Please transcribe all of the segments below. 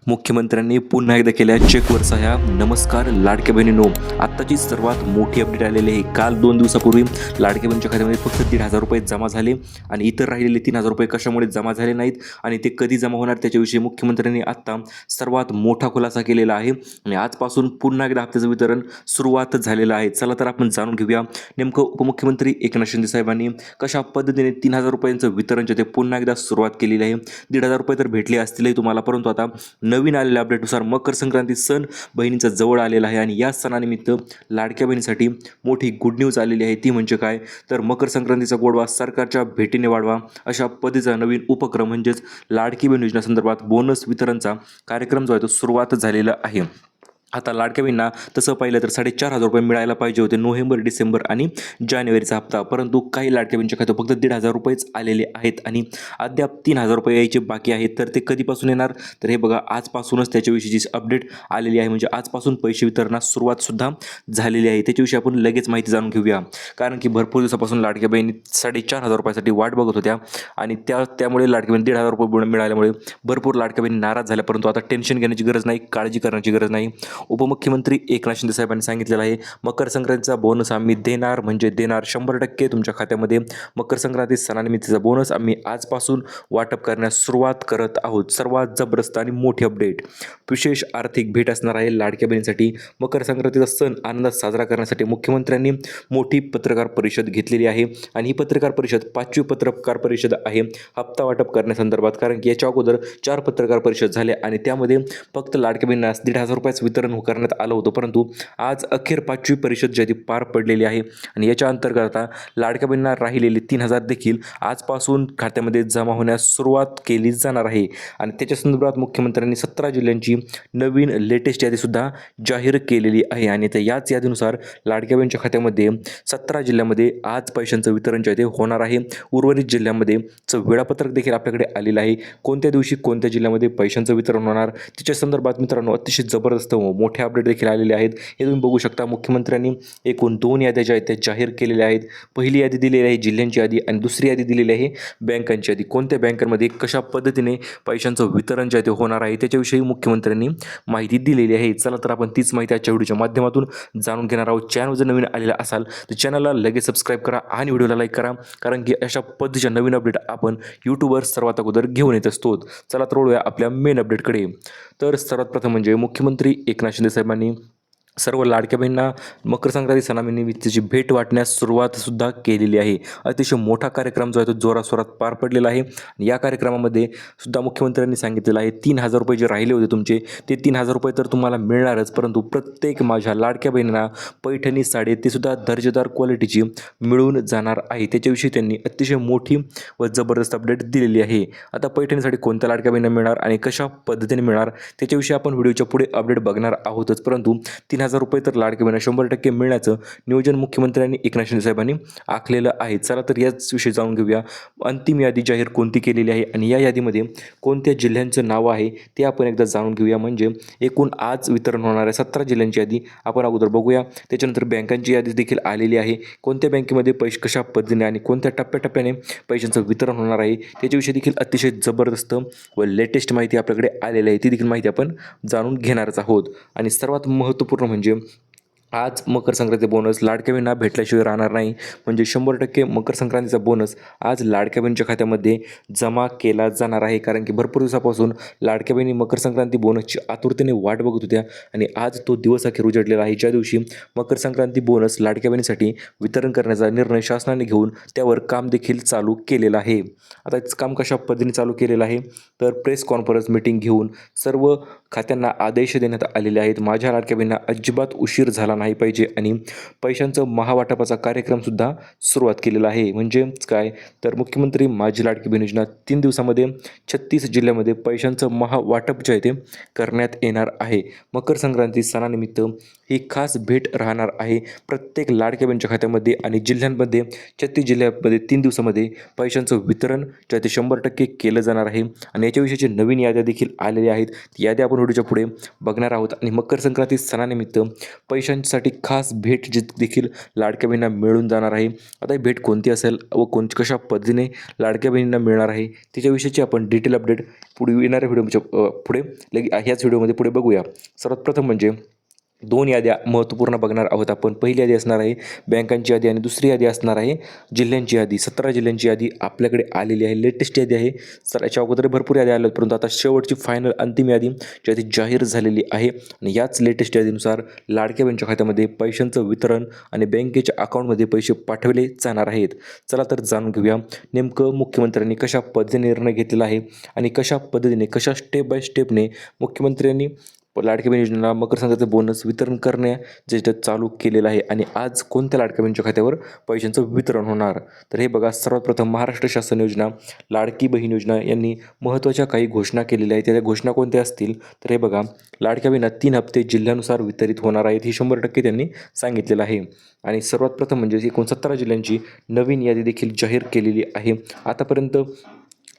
मुख्यमंत्र्यांनी पुन्हा एकदा केल्या चेकवर सह्या. नमस्कार लाडक्या बहिणींनो, आत्ताची सर्वात मोठी अपडेट आलेली आहे. काल 2 दिवसापूर्वी लाडक्या बहिणीच्या खात्यामध्ये फक्त 1,500 रुपये जमा झाले आणि इतर राहिलेले 3,000 रुपये कशामुळे जमा झाले नाहीत आणि ते कधी जमा होणार त्याच्याविषयी मुख्यमंत्र्यांनी आत्ता सर्वात मोठा खुलासा केलेला आहे आणि आजपासून पुन्हा एकदा हप्त्याचं वितरण सुरुवात झालेलं आहे. चला तर आपण जाणून घेऊया नेमकं उपमुख्यमंत्री एकनाथ शिंदे साहेबांनी कशा पद्धतीने 3,000 रुपयांचं वितरण जे ते पुन्हा एकदा सुरुवात केलेली आहे. 1,500 रुपये तर भेटले असतीलही तुम्हाला, परंतु आता नवीन आलेल्या अपडेटनुसार मकर संक्रांती सण बहिणीचा जवळ आलेला आहे आणि या सणानिमित्त लाडक्या बहिणीसाठी मोठी गुड न्यूज आलेली आहे. ती म्हणजे काय तर मकर संक्रांतीचा गोडवा सरकारच्या भेटीने वाढवा अशा पद्धतीचा नवीन उपक्रम म्हणजेच लाडकी बहीण योजनेसंदर्भात बोनस वितरणचा कार्यक्रम जो आहे तो सुरुवात झालेला आहे. आता लाडक्या बहिणींना तसं पाहिलं तर 4,500 रुपये मिळायला पाहिजे होते नोव्हेंबर, डिसेंबर आणि जानेवारीचा हप्ता, परंतु काही लाडक्या बहिणीच्या खात्यात फक्त 1,500 रुपयेच आलेले आहेत आणि अद्याप 3,000 रुपये यायचे बाकी आहेत. तर ते कधीपासून येणार तर हे बघा, आजपासूनच त्याच्याविषयीची अपडेट आलेली आहे. म्हणजे आजपासून पैसे वितरणास सुरुवातसुद्धा झालेली आहे. त्याच्याविषयी आपण लगेच माहिती जाणून घेऊया, कारण की भरपूर दिवसापासून लाडक्या बहिणी 4,500 रुपयासाठी वाट बघत होत्या आणि त्यामुळे लाडक्या बहिणी 1,500 रुपये मिळाल्यामुळे भरपूर लाडक्या बहिणी नाराज झाल्या. परंतु आता टेन्शन घेण्याची गरज नाही, काळजी करण्याची गरज नाही. उपमुख्यमंत्री एकनाथ शिंदे साहेबांनी सांगितलेलं आहे, मकर संक्रांतीचा बोनस आम्ही देणार म्हणजे देणार 100% तुमच्या खात्यामध्ये. मकर संक्रांती सणानिमित्तचा बोनस आम्ही आजपासून वाटप करण्यास सुरुवात करत आहोत. सर्वात जबरदस्त आणि मोठी अपडेट, विशेष आर्थिक भेट असणार आहे लाडक्या बहिणीसाठी. मकर संक्रांतीचा सण आनंदात साजरा करण्यासाठी मुख्यमंत्र्यांनी मोठी पत्रकार परिषद घेतलेली आहे आणि ही पत्रकार परिषद 5वी पत्रकार परिषद आहे हप्ता वाटप करण्यासंदर्भात, कारण की याच्या अगोदर 4 पत्रकार परिषद झाले आणि त्यामध्ये फक्त लाडक्या बहिणींना 1,500 रुपयाचं वितरण करण्यात आलं होतं. परंतु आज अखेर 5वी परिषद जी ती पार पडलेली आहे आणि याच्या अंतर्गत आता लाडक्या बहिणींना राहिलेले 3,000 देखील आजपासून खात्यामध्ये जमा होण्यास सुरुवात केली जाणार आहे. आणि त्याच्या संदर्भात मुख्यमंत्र्यांनी 17 जिल्ह्यांची नवीन लेटेस्ट यादीसुद्धा जाहीर केलेली आहे आणि याच यादीनुसार लाडक्या बहिणीच्या खात्यामध्ये 17 जिल्ह्यामध्ये आज पैशांचं वितरण जे ते होणार आहे. उर्वरित जिल्ह्यामध्ये वेळापत्रक देखील आपल्याकडे आलेलं आहे. कोणत्या दिवशी कोणत्या जिल्ह्यामध्ये पैशांचं वितरण होणार त्याच्या संदर्भात मित्रांनो अतिशय जबरदस्त मोठे अपडेट देखील आलेले आहेत. हे तुम्ही बघू शकता. मुख्यमंत्र्यांनी एकूण 2 याद्या ज्या आहेत त्या जाहीर केलेल्या आहेत. पहिली यादी दिलेली आहे जिल्ह्यांची यादी आणि दुसरी यादी दिलेली आहे बँकांची यादी. कोणत्या बँकांमध्ये कशा पद्धतीने पैशांचं वितरण जे आहे ते होणार आहे त्याच्याविषयी मुख्यमंत्र्यांनी माहिती दिलेली आहे. चला तर आपण तीच माहिती आजच्या व्हिडिओच्या माध्यमातून जाणून घेणार आहोत. चॅनल जर नवीन आलेला असाल तर चॅनलला लगेच सबस्क्राईब करा आणि व्हिडिओला लाईक करा, कारण की अशा पद्धतीच्या नवीन अपडेट आपण यूट्यूबवर सर्वात अगोदर घेऊन येत असतो. चला तर वळूया आपल्या मेन अपडेटकडे. तर सर्वात प्रथम म्हणजे मुख्यमंत्री एकनाथ शिंदे साहेबांनी सर्व लाडक्या बहिणींना मकर संक्रांती सणानिमित्ताची भेट वाटण्यास सुरुवातसुद्धा केलेली आहे. अतिशय मोठा कार्यक्रम जो आहे तो जोराशोरात पार पडलेला आहे. या कार्यक्रमामध्ये सुद्धा मुख्यमंत्र्यांनी सांगितलेलं आहे 3,000 रुपये जे राहिले होते तुमचे ते 3,000 रुपये तर तुम्हाला मिळणारच, परंतु प्रत्येक माझ्या लाडक्या बहिणींना पैठणी साडी ते सुद्धा दर्जेदार क्वालिटीची मिळून जाणार आहे. त्याच्याविषयी त्यांनी अतिशय मोठी व जबरदस्त अपडेट दिलेली आहे. आता पैठणी साडी कोणत्या लाडक्या बहिणींना मिळणार आणि कशा पद्धतीने मिळणार त्याच्याविषयी आपण व्हिडिओच्या पुढे अपडेट बघणार आहोतच, परंतु 3,000 रुपये तर लाडक्या बहिणींना 100% मिळण्याचं नियोजन मुख्यमंत्र्यांनी एकनाथ शिंदे साहेबांनी आखलेलं आहे. चला तर याच विषयी जाणून घेऊया. अंतिम यादी जाहीर कोणती केलेली आहे आणि या यादीमध्ये कोणत्या जिल्ह्यांचं नाव आहे ते आपण एकदा जाणून घेऊया. म्हणजे एकूण आज वितरण होणाऱ्या 17 जिल्ह्यांची यादी आपण अगोदर बघूया. त्याच्यानंतर बँकांची यादी देखील आलेली आहे. कोणत्या बँकेमध्ये पैसे कशा पद्धतीने आणि कोणत्या टप्प्याटप्प्याने पैशांचं वितरण होणार आहे त्याच्याविषयी देखील अतिशय जबरदस्त व लेटेस्ट माहिती आपल्याकडे आलेली आहे. ती देखील माहिती आपण जाणून घेणारच आहोत. आणि सर्वात महत्त्वपूर्ण म्हणजे आज मकर संक्रांती बोनस लाडक्या बहिणींना भेटल्याशिवाय राहणार नाही. म्हणजे 100% मकर संक्रांतीचा बोनस आज लाडक्या बहिणीच्या खात्यामध्ये जमा केला जाणार आहे, कारण की भरपूर दिवसापासून लाडक्या बहिणी मकर संक्रांती बोनसची आतुरतेने वाट बघत होत्या आणि आज तो दिवस अखेर उजडलेला आहे, ज्या दिवशी मकर संक्रांती बोनस लाडक्या बहिणीसाठी वितरण करण्याचा निर्णय शासनाने घेऊन त्यावर काम देखील चालू केलेलं आहे. आता काम कशा पद्धतीने चालू केलेलं आहे तर प्रेस कॉन्फरन्स मीटिंग घेऊन सर्व खात्यांना आदेश देण्यात आलेले आहेत. माझ्या लाडक्या बहिणींना अजिबात उशीर झाला नाही पाहिजे आणि पैशांचं महावाटपाचा कार्यक्रमसुद्धा सुरुवात केलेला आहे. म्हणजे काय तर मुख्यमंत्री माझी लाडकी बहीण योजना 3 दिवसामध्ये 36 जिल्ह्यामध्ये पैशांचं महावाटप जे आहे ते करण्यात येणार आहे. मकर संक्रांती सणानिमित्त ही खास भेट राहणार आहे प्रत्येक लाडक्या बहिणीच्या खात्यामध्ये आणि जिल्ह्यांमध्ये 36 जिल्ह्यामध्ये 3 दिवसामध्ये पैशांचं वितरण जे आहे ते 100% केलं जाणार आहे आणि याच्याविषयीचे नवीन याद्या देखील आलेल्या आहेत. याद्या आपण व्हिडिओच्या पुढे बघणार आहोत आणि मकर संक्रांती सणानिमित्त पैशांसाठी खास भेट जी देखील लाडक्या बहिणींना मिळून जाणार आहे. आता ही भेट कोणती असेल व कशा पद्धतीने लाडक्या बहिणींना मिळणार आहे त्याच्याविषयीची आपण डिटेल अपडेट पुढे येणाऱ्या व्हिडिओच्या पुढे ह्याच व्हिडिओमध्ये पुढे बघूया. सर्वात प्रथम म्हणजे 2 याद्या महत्त्वपूर्ण बघणार आहोत आपण. पहिली यादी असणार आहे बँकांची यादी आणि दुसरी यादी असणार आहे जिल्ह्यांची यादी. 17 जिल्ह्यांची यादी आपल्याकडे आलेली आहे. लेटेस्ट यादी आहे. याच्या अगोदर भरपूर यादी आल्या परंतु आता शेवटची फायनल अंतिम यादी जी आहे ती जाहीर झालेली आहे आणि याच लेटेस्ट यादीनुसार लाडक्या बहिणीच्या खात्यामध्ये पैशांचं वितरण आणि बँकेच्या अकाउंटमध्ये पैसे पाठवले जाणार आहेत. चला तर जाणून घेऊया नेमकं मुख्यमंत्र्यांनी कशा पद्धतीने निर्णय घेतलेला आहे आणि कशा पद्धतीने कशा स्टेप बाय स्टेपने मुख्यमंत्र्यांनी लाडक्या बहीण योजनेला मकर संक्रांतीचं बोनस वितरण करणे जे चालू केलेलं आहे आणि आज कोणत्या लाडक्या बहिणीच्या खात्यावर पैशांचं वितरण होणार. तर हे बघा, सर्वात प्रथम महाराष्ट्र शासन योजना लाडकी बहीण योजना यांनी महत्त्वाच्या काही घोषणा केलेल्या आहेत. त्या घोषणा कोणत्या असतील तर हे बघा, लाडक्या बहिणींना 3 हप्ते जिल्ह्यानुसार वितरित होणार आहेत ही 100% त्यांनी सांगितलेलं आहे. आणि सर्वात प्रथम म्हणजे 69 जिल्ह्यांची नवीन यादी देखील जाहीर केलेली आहे. आतापर्यंत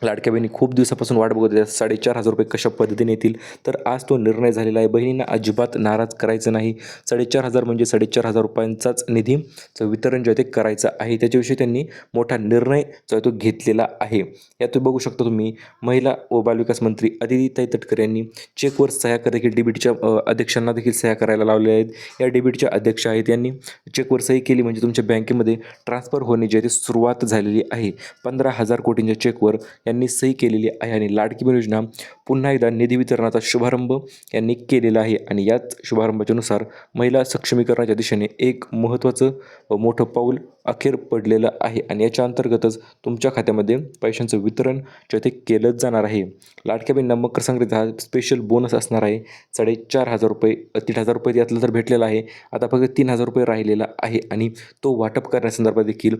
लाडक्या बहिणी खूप दिवसापासून वाट बघत होत्या 4,500 रुपये कशा पद्धतीने येतील. तर आज तो निर्णय झालेला आहे. बहिणींना अजिबात नाराज करायचं नाही. 4,500 म्हणजे 4,500 रुपयांचाच निधीचं वितरण जे आहे ते करायचं आहे. त्याच्याविषयी त्यांनी मोठा निर्णय जो आहे तो घेतलेला आहे. यात बघू शकता तुम्ही महिला व बालविकास मंत्री अदितीताई तटकरे यांनी चेकवर सह्या देखील डीबीटीच्या अध्यक्षांना देखील सह्या करायला लावल्या आहेत. या डीबीटीच्या अध्यक्ष आहेत. यांनी चेकवर सही केली म्हणजे तुमच्या बँकेमध्ये ट्रान्सफर होणे जे आहे ते सुरुवात झालेली आहे. 15,000 कोटींच्या चेकवर यांनी सही केलेली आहे आणि लाडकी बहीण योजना पुन्हा एकदा निधी वितरणाचा शुभारंभ यांनी केलेला आहे आणि याच शुभारंभाच्यानुसार महिला सक्षमीकरणाच्या दिशेने एक महत्त्वाचं व मोठं पाऊल अखेर पडलेलं आहे आणि याच्या अंतर्गतच तुमच्या खात्यामध्ये पैशांचं वितरण जे ते केलंच जाणार आहे. लाडक्या बहिणींना मकर संक्रांती हा स्पेशल बोनस असणार आहे. 4,500 रुपये 1,500 रुपये यातलं तर भेटलेला आहे. आता फक्त 3,000 रुपये राहिलेला आहे आणि तो वाटप करण्यासंदर्भात देखील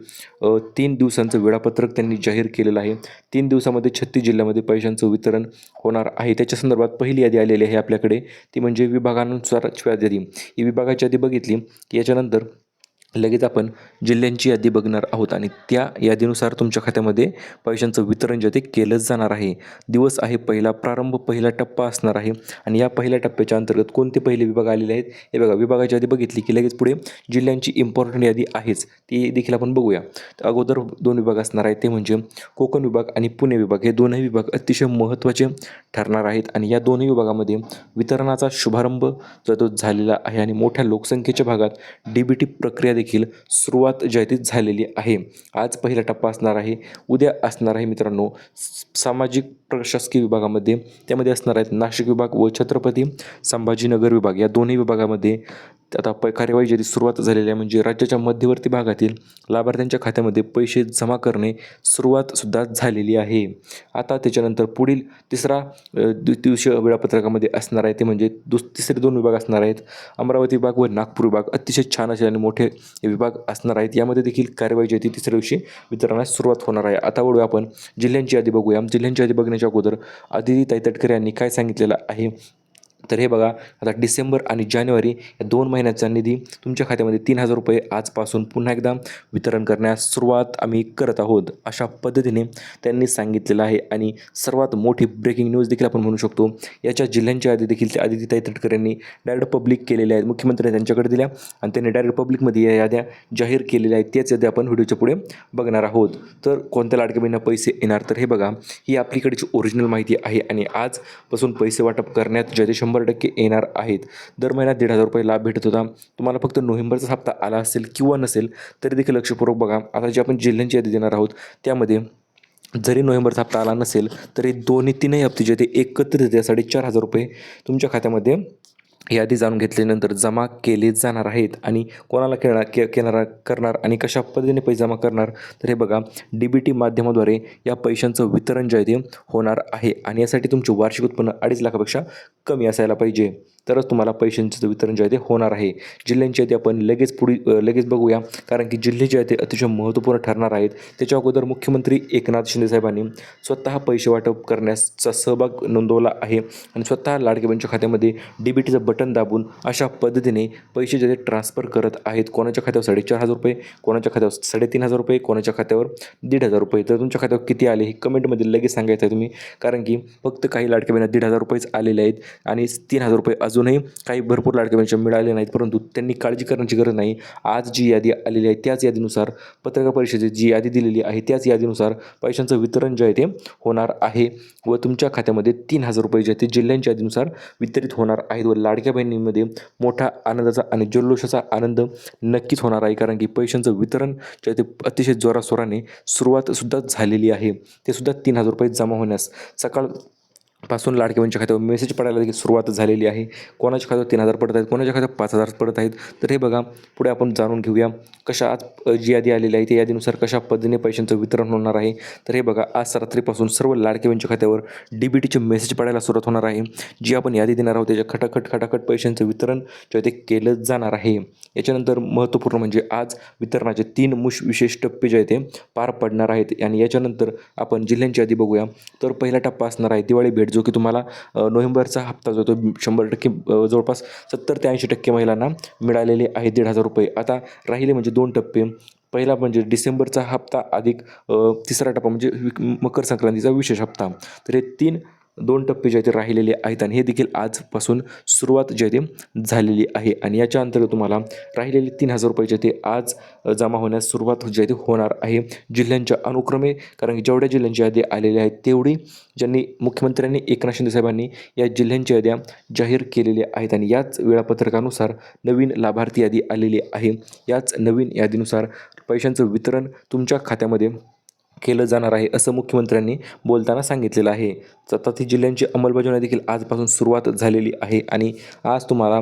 3 दिवसांचं वेळापत्रक त्यांनी जाहीर केलेलं आहे. 3 दिवसामध्ये 36 जिल्ह्यामध्ये पैशांचं वितरण होणार आहे. त्याच्या संदर्भात पहिली यादी आलेली आहे आपल्याकडे, ती म्हणजे विभागानुसारची यादी. ही विभागाची यादी बघितली की याच्यानंतर लगेच आपण जिल्ह्यांची यादी बघणार आहोत आणि त्या यादीनुसार तुमच्या खात्यामध्ये पैशांचं वितरण जे ते केलंच जाणार आहे. दिवस आहे पहिला, प्रारंभ पहिला टप्पा असणार आहे आणि या पहिल्या टप्प्याच्या अंतर्गत कोणते पहिले विभाग आलेले आहेत हे बघा. विभागाची यादी बघितली की लगेच पुढे जिल्ह्यांची इम्पॉर्टंट यादी आहेच, ती देखील आपण बघूया. तर अगोदर 2 विभाग असणार आहेत ते म्हणजे कोकण विभाग आणि पुणे विभाग. हे दोनही विभाग अतिशय महत्त्वाचे ठरणार आहेत आणि या दोन्ही विभागामध्ये वितरणाचा शुभारंभ जो तो झालेला आहे आणि मोठ्या लोकसंख्येच्या भागात डीबीटी प्रक्रिया देखील सुरुवात जी आहे ती झालेली आहे. आज पहिला टप्पा असणार आहे. उद्या असणार आहे मित्रांनो सामाजिक प्रशासकीय विभागामध्ये. त्यामध्ये असणार आहेत नाशिक विभाग व छत्रपती संभाजीनगर विभाग. या दोन्ही विभागामध्ये आता कार्यवाही जी सुरुवात झालेली आहे म्हणजे राज्याच्या मध्यवर्ती भागातील लाभार्थ्यांच्या खात्यामध्ये पैसे जमा करणे सुरुवातसुद्धा झालेली आहे. आता त्याच्यानंतर पुढील तिसरा दिवसीय वेळापत्रकामध्ये असणार आहे ते म्हणजे तिसरे 2 विभाग असणार आहेत. अमरावती विभाग व नागपूर विभाग अतिशय छान असे आणि मोठे विभाग असणार आहेत. यामध्ये देखील कार्यवाही जी आहे ती तिसऱ्या दिवशी वितरणास सुरुवात होणार आहे. आता वळूया आपण जिल्ह्यांची यादी बघूया. जिल्ह्यांची यादी बघण्याच्या अगोदर अदितीताई तटकरे यांनी काय सांगितलेलं आहे तर हे बघा, आता डिसेंबर आणि जानेवारी या 2 महिन्याचा निधी तुमच्या खात्यामध्ये 3,000 रुपये आजपासून पुन्हा एकदा वितरण करण्यास सुरुवात आम्ही करत आहोत अशा पद्धतीने त्यांनी सांगितलेलं आहे. आणि सर्वात मोठी ब्रेकिंग न्यूज देखील आपण म्हणू शकतो, याच्या जिल्ह्यांच्या यादी देखील अदितीताई तटकरे यांनी डायरेक्ट पब्लिक केलेल्या आहेत. मुख्यमंत्र्यांनी त्यांच्याकडे दिल्या आणि त्यांनी डायरेक्ट पब्लिकमध्ये या याद्या जाहीर केलेल्या आहेत. त्याच याद्या आपण व्हिडिओच्या पुढे बघणार आहोत. तर कोणत्या लाडक्या बहिणींना पैसे येणार तर हे बघा, ही आपलीकडची ओरिजिनल माहिती आहे आणि आजपासून पैसे वाटप करण्यात जे 100% येणार आहेत. दर महिन्यात 1,500 रुपये लाभ भेटत होता. तुम्हाला फक्त नोव्हेंबरचा हप्ता आला असेल किंवा नसेल तरी देखील लक्षपूर्वक बघा. आता जी आपण जिल्ह्यांची यादी देणार आहोत त्यामध्ये जरी नोव्हेंबरचा हप्ता आला नसेल तरी 2-3 हप्ते जे ते एकत्रित 4,500 रुपये तुमच्या खात्यामध्ये यादी जाणून घेतल्यानंतर जमा केले जाणार आहेत. आणि कोणाला करणार आणि कशा पद्धतीने पैसे जमा करणार तर हे बघा, डीबीटी माध्यमाद्वारे या पैशांचं वितरण जे आहे ते होणार आहे आणि यासाठी तुमचे वार्षिक उत्पन्न 2.5 लाखापेक्षा कमी असायला पाहिजे, तरच तुम्हाला पैशांचं वितरण जे आहे ते होणार आहे. जिल्ह्यांची यादी आपण लगेच बघूया, कारण की जिल्हे जे आहेत ते अतिशय महत्त्वपूर्ण ठरणार आहेत. त्याच्या अगोदर मुख्यमंत्री एकनाथ शिंदे साहेबांनी स्वतः पैसे वाटप करण्याचा सहभाग नोंदवला आहे आणि स्वतः लाडक्या बहिणीच्या खात्यामध्ये DBTचं बटन दाबून अशा पद्धतीने पैसे जे ट्रान्सफर करत आहेत. कोणाच्या खात्यावर 4,500 रुपये, कोणाच्या खात्यावर 3,500 रुपये, कोणाच्या खात्यावर 1,500 रुपये. तर तुमच्या खात्यावर किती आले हे कमेंटमध्ये लगेच सांगायचं आहे तुम्ही, कारण की फक्त काही लाडक्या बहिणींना 1,500 रुपयेच आलेले आहेत आणि 3,000 रुपये अजूनही काही भरपूर लाडक्या बहिणींचे मिळाले नाहीत. परंतु त्यांनी काळजी करण्याची गरज नाही. आज जी यादी आलेली आहे त्याच यादीनुसार, पत्रकार परिषदेत जी यादी दिलेली आहे त्याच यादीनुसार पैशांचं वितरण जे आहे ते होणार आहे व तुमच्या खात्यामध्ये 3,000 रुपये जे आहे ते जिल्ह्यांच्या यादीनुसार वितरित होणार आहेत. व लाडक्या बहिणींमध्ये मोठा आनंदाचा आणि जल्लोषाचा आनंद नक्कीच होणार आहे, कारण की पैशांचं वितरण जे आहे ते अतिशय जोराशोराने सुरुवातसुद्धा झालेली आहे. ते सुद्धा 3,000 रुपये जमा होण्यास सकाळपासून लाडक्या बहिणीच्या खात्यावर मेसेज पडायला देखील सुरुवात झालेली आहे. कोणाच्या खात्यावर 3,000 पडत आहेत, कोणाच्या खात्यावर 5,000 पडत आहेत. तर हे बघा, पुढे आपण जाणून घेऊया कशा आज जी यादी आलेली आहे त्या यादीनुसार कशा पद्धतीने पैशांचं वितरण होणार आहे. तर हे बघा, आज रात्रीपासून सर्व लाडक्या बहिणीच्या खात्यावर DBTचे मेसेज पडायला सुरुवात होणार आहे. जी आपण यादी देणार आहोत त्याच्या खटाखट पैशांचं वितरण जे आहे ते केलं जाणार आहे. याच्यानंतर महत्त्वपूर्ण म्हणजे आज वितरणाचे 3 विशेष टप्पे जे आहे ते पार पडणार आहेत आणि याच्यानंतर आपण जिल्ह्यांची यादी बघूया. तर पहिला टप्पा असणार आहे दिवाळी भेट, जो की तुम्हाला नोव्हेंबरचा हप्ता जो तो 100% जवळपास 70 ते 80% महिलांना मिळालेले आहे 1,500 रुपये. आता राहिले म्हणजे 2 टप्पे. पहिला म्हणजे डिसेंबरचा हप्ता अधिक तिसरा टप्पा म्हणजे मकर संक्रांतीचा विशेष हप्ता. तर हे 2 टप्पे जे आहे ते राहिलेले आहेत आणि हे देखील आजपासून सुरुवात जी आहे ते झालेली आहे आणि याच्या अंतर्गत तुम्हाला राहिलेले 3,000 रुपये जे ते आज जमा होण्यास सुरुवात जी आहे ते होणार आहे जिल्ह्यांच्या अनुक्रमे, कारण की जेवढ्या जिल्ह्यांची यादी आलेल्या आहेत तेवढी ज्यांनी मुख्यमंत्र्यांनी एकनाथ शिंदे साहेबांनी या जिल्ह्यांच्या याद्या जाहीर केलेल्या आहेत आणि याच वेळापत्रकानुसार नवीन लाभार्थी यादी आलेली आहे. याच नवीन यादीनुसार पैशांचं वितरण तुमच्या खात्यामध्ये केलं जाणार आहे असं मुख्यमंत्र्यांनी बोलताना सांगितलेलं आहे. ती जिल्ह्यांची अंमलबजावणी देखील आजपासून सुरुवात झालेली आहे आणि आज तुम्हाला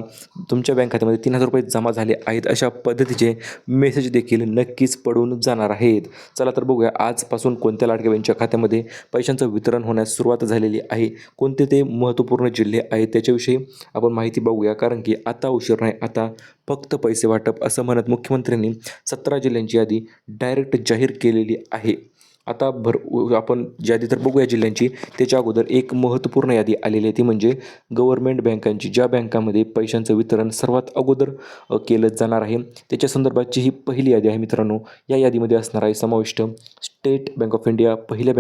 तुमच्या बँक खात्यामध्ये 3,000 रुपये जमा झाले आहेत अशा पद्धतीचे मेसेज देखील नक्कीच पडून जाणार आहेत. चला तर बघूया आजपासून कोणत्या लाडक्या बहिणीच्या खात्यामध्ये पैशांचं वितरण होण्यास सुरुवात झालेली आहे, कोणते ते महत्त्वपूर्ण जिल्हे आहेत त्याच्याविषयी आपण माहिती बघूया, कारण की आता उशीर नाही, आता फक्त पैसे वाटप असं म्हणत मुख्यमंत्र्यांनी 17 जिल्ह्यांची यादी डायरेक्ट जाहीर केलेली आहे. आता आपण यादी तर बघूया जिल्ह्यांची, त्याच्या अगोदर एक महत्त्वपूर्ण यादी आलेली आहे ती म्हणजे गव्हर्नमेंट बँकांची, ज्या बँकांमध्ये पैशांचं वितरण सर्वात अगोदर केलं जाणार आहे त्याच्या संदर्भातची ही पहिली यादी आहे मित्रांनो. या यादीमध्ये असणार आहे समाविष्ट स्टेट बँक ऑफ इंडिया, पहिल्या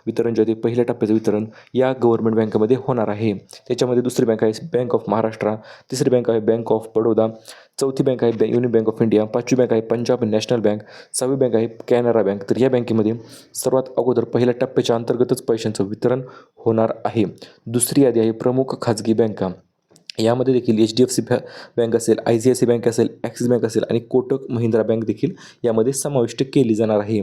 वितरण जे आहे ते पहिल्या टप्प्याचं वितरण या गव्हर्नमेंट बँकेमध्ये होणार आहे. त्याच्यामध्ये दुसरी बँक आहे बँक ऑफ महाराष्ट्र, तिसरी बँक आहे बँक ऑफ बडोदा, चौथी बँक आहे युनियन बँक ऑफ इंडिया, पाचवी बँक आहे पंजाब नॅशनल बँक, 6वी बँक आहे कॅनरा बँक. तर या बँकेमध्ये सर्वात अगोदर पहिल्या टप्प्याच्या अंतर्गतच पैशांचं वितरण होणार आहे. दुसरी यादी आहे प्रमुख खाजगी बँका. यामध्ये देखील HDFC बँक असेल, ICICI बँक असेल, ॲक्सिस बँक असेल आणि कोटक महिंद्रा बँक देखील यामध्ये समाविष्ट केली जाणार आहे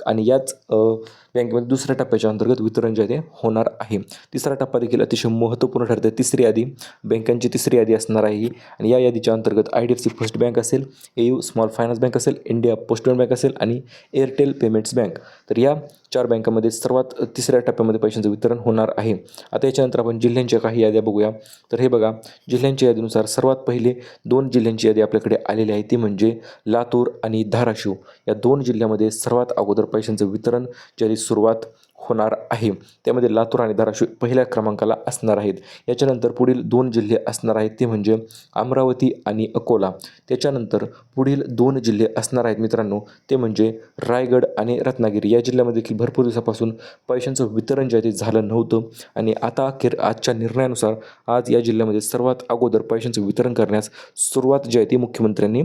आणि याच बँकेमध्ये दुसऱ्या टप्प्याच्या अंतर्गत वितरण जे आहे ते होणार आहे. तिसरा टप्पा देखील अतिशय महत्त्वपूर्ण ठरते. तिसरी यादी बँकांची तिसरी यादी असणार आहे आणि या यादीच्या अंतर्गत IDFC फर्स्ट बँक असेल, AU स्मॉल फायनान्स बँक असेल, इंडिया पोस्ट पेमेंट बँक असेल आणि एअरटेल पेमेंट्स बँक. तर या 4 बँकांमध्ये सर्वात तिसऱ्या टप्प्यामध्ये पैशांचं वितरण होणार आहे. आता याच्यानंतर आपण जिल्ह्यांच्या काही याद्या बघूया. तर हे बघा, जिल्ह्यांच्या यादीनुसार सर्वात पहिले 2 जिल्ह्यांची यादी आपल्याकडे आलेली आहे ती म्हणजे लातूर आणि धाराशिव. या 2 जिल्ह्यामध्ये सर्वात अगोदर पैशांचं वितरण ज्याची सुरुवात होणार आहे. त्यामध्ये लातूर आणि धाराशिव पहिल्या क्रमांकाला असणार आहेत. याच्यानंतर पुढील 2 जिल्हे असणार आहेत ते म्हणजे अमरावती आणि अकोला. त्याच्यानंतर पुढील 2 जिल्हे असणार आहेत मित्रांनो ते म्हणजे रायगड आणि रत्नागिरी. या जिल्ह्यामध्ये देखील भरपूर दिवसापासून पैशांचं वितरण जे आहे ते झालं नव्हतं आणि आता अखेर आजच्या निर्णयानुसार आज या जिल्ह्यामध्ये सर्वात अगोदर पैशांचं वितरण करण्यास सुरुवात जी आहे ती मुख्यमंत्र्यांनी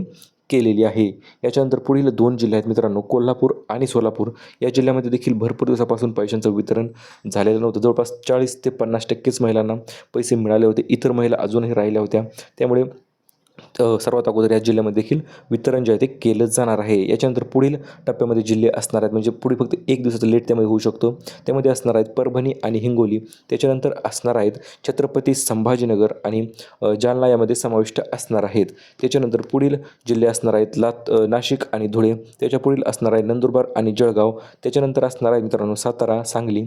केलेली आहे. याच्यानंतर पुढील 2 जिल्हे आहेत मित्रांनो कोल्हापूर आणि सोलापूर. या जिल्ह्यामध्ये देखील भरपूर दिवसापासून पैशांचं वितरण झालेलं नव्हतं. जवळपास 40 ते 50% महिलांना पैसे मिळाले होते. इतर महिला अजूनही राहिल्या होत्या. त्यामुळे सर्वात अगोदर या जिल्ह्यामध्ये देखील वितरण जे आहे ते केलं जाणार आहे. याच्यानंतर पुढील टप्प्यामध्ये जिल्हे असणार आहेत, म्हणजे पुढे फक्त एक दिवसाचा लेट त्यामध्ये होऊ शकतो. त्यामध्ये असणार आहेत परभणी आणि हिंगोली. त्याच्यानंतर असणार आहेत छत्रपती संभाजीनगर आणि जालना यामध्ये समाविष्ट असणार आहेत. त्याच्यानंतर पुढील जिल्हे असणार आहेत नाशिक आणि धुळे. त्याच्या पुढील असणार आहे नंदुरबार आणि जळगाव. त्याच्यानंतर असणार आहे मित्रांनो सातारा, सांगली,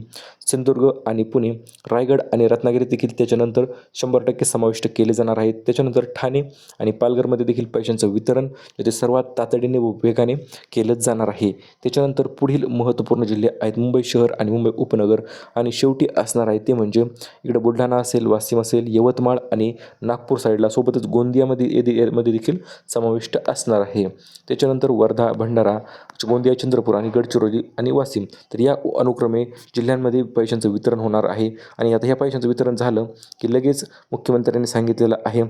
सिंधुदुर्ग आणि पुणे, रायगड आणि रत्नागिरी देखील त्याच्यानंतर 100% समाविष्ट केले जाणार आहेत. त्याच्यानंतर ठाणे आणि पालघरमध्ये देखील पैशांचं वितरण ते सर्वात तातडीने व वेगाने केलंच जाणार आहे. त्याच्यानंतर पुढील महत्त्वपूर्ण जिल्हे आहेत मुंबई शहर आणि मुंबई उपनगर. आणि शेवटी असणार आहे ते म्हणजे इकडे बुलढाणा असेल, वाशिम असेल, यवतमाळ आणि नागपूर साईडला, सोबतच गोंदियामध्ये देखील समाविष्ट असणार आहे. त्याच्यानंतर वर्धा, भंडारा, गोंदिया, चंद्रपूर आणि गडचिरोली आणि वाशिम, तर या अनुक्रमे जिल्ह्यांमध्ये पैशांचं वितरण होणार आहे. आणि आता ह्या पैशांचं वितरण झालं की लगेच मुख्यमंत्र्यांनी सांगितलेलं आहे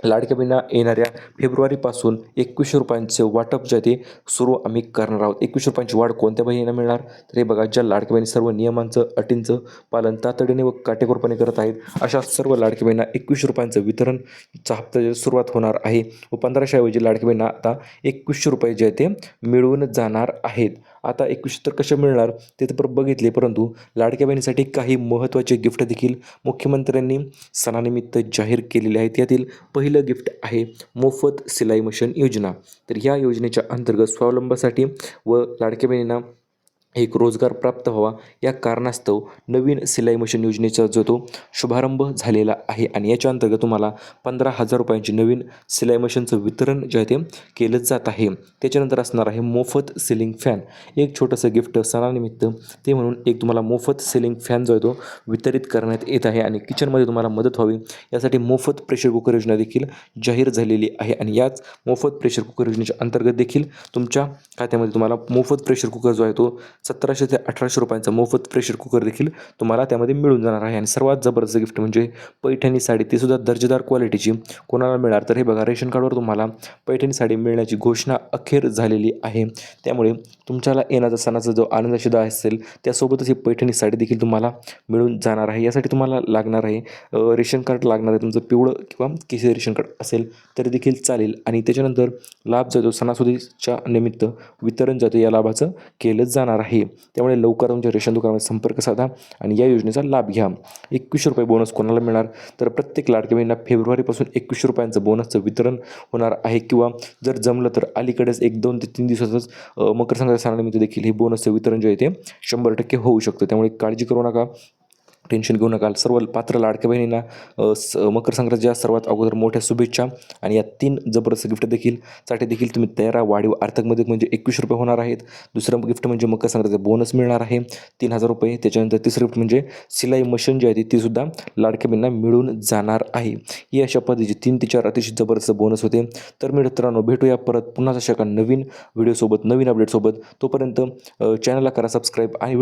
लाडक्या बहिणींना येणाऱ्या फेब्रुवारीपासून 2100 रुपयांचे वाटप जे आहे ते सुरू आम्ही करणार आहोत. 2100 रुपयांची वाढ कोणत्या बहिणींना मिळणार, तर हे बघा, ज्या लाडक्या बहिणी सर्व नियमांचं अटींचं पालन तातडीने व काटेकोरपणे करत आहेत अशा सर्व लाडक्या बहिणींना 2100 रुपयांचं वितरणचा हप्त्याची सुरुवात होणार आहे. व 1500 ऐवजी लाडक्या बहिणींना आता 2100 रुपये जे आहे ते मिळून जाणार आहेत. आता 2100 तर कसे मिळणार ते तर बघितले, परंतु लाडक्या बहिणीसाठी काही महत्त्वाचे गिफ्ट देखील मुख्यमंत्र्यांनी सणानिमित्त जाहीर केलेले आहेत. यातील पहिलं गिफ्ट आहे मोफत सिलाई मशीन योजना. तर ह्या योजनेच्या अंतर्गत स्वावलंबासाठी व लाडक्या बहिणींना एक रोजगार प्राप्त व्हावा या कारणास्तव नवीन सिलाई मशीन योजनेचा जो तो शुभारंभ झालेला आहे. आणि याच्या अंतर्गत तुम्हाला 15,000 रुपयांची नवीन सिलाई मशीनचं वितरण जे आहे ते केलं जात आहे. त्याच्यानंतर असणार आहे मोफत सिलिंग फॅन, एक छोटंसं गिफ्ट सणानिमित्त, ते म्हणून एक तुम्हाला मोफत सिलिंग फॅन जो आहे तो वितरित करण्यात येत आहे. आणि किचनमध्ये तुम्हाला मदत व्हावी यासाठी मोफत प्रेशर कुकर योजना देखील जाहीर झालेली आहे. आणि याच मोफत प्रेशर कुकर योजनेच्या अंतर्गत देखील तुमच्या खात्यामध्ये तुम्हाला मोफत प्रेशर कुकर जो आहे तो 1700 ते 1800 रुपयांचा मोफत प्रेशर कुकर देखील तुम्हाला त्यामध्ये मिळून जाणार आहे. आणि सर्वात जबरदस्त गिफ्ट म्हणजे पैठणी साडी, ती सुद्धा दर्जेदार क्वालिटीची कोणाला मिळणार, तर हे बघा, रेशन कार्डवर तुम्हाला पैठणी साडी मिळण्याची घोषणा अखेर झालेली आहे. त्यामुळे तुमच्याला येणारा सणाचा जो आनंद सुद्धा असेल त्यासोबतच ही पैठणी साडी देखील तुम्हाला मिळून जाणार आहे. यासाठी तुम्हाला लागणार आहे रेशन कार्ड लागणार आहे, तुमचं पिवळं किंवा केशरी रेशन कार्ड असेल तरी देखील चालेल. आणि त्याच्यानंतर लाभ जातो सणासुदीच्या निमित्त वितरण जातं या लाभाचं केलं जाणार आहे. त्यामुळे लवकर तुमच्या रेशन दुकानामध्ये संपर्क साधा आणि या योजनेचा लाभ घ्या. 2100 रुपये बोनस कोणाला मिळणार, तर प्रत्येक लाडक्या बहिणींना फेब्रुवारीपासून 2100 रुपयांचं बोनसचं वितरण होणार आहे. किंवा जर जमलं तर अलीकडेच 1-2 ते 3 दिवसातच मकर संक्रांती सणानिमित्त देखील हे बोनसचं वितरण जे आहे ते 100% होऊ शकतं. त्यामुळे काळजी करू नका, टेन्शन घेऊ नका. सर्व पात्र लाडक्या बहिणींना मकर संक्रांतीच्या सर्वात अगोदर मोठ्या शुभेच्छा. आणि या 3 जबरदस्त गिफ्ट देखील तुम्ही तयार राहा. वाढीव आर्थिक मदत म्हणजे 2100 रुपये होणार आहेत. दुसरं गिफ्ट म्हणजे मकर संक्रांतीचा बोनस मिळणार आहे 3000 रुपये. त्याच्यानंतर तिसरं गिफ्ट म्हणजे सिलाई मशीन जी आहे ती सुद्धा लाडक्या बहिणींना मिळून जाणार आहे. ही अशा पद्धतीचे 3 ते 4 अतिशय जबरदस्त बोनस होते. तर मित्रांनो, भेटूया परत पुन्हा अशा एका नवीन व्हिडिओसोबत, नवीन अपडेटसोबत. तोपर्यंत चॅनलला करा सबस्क्राईब आणि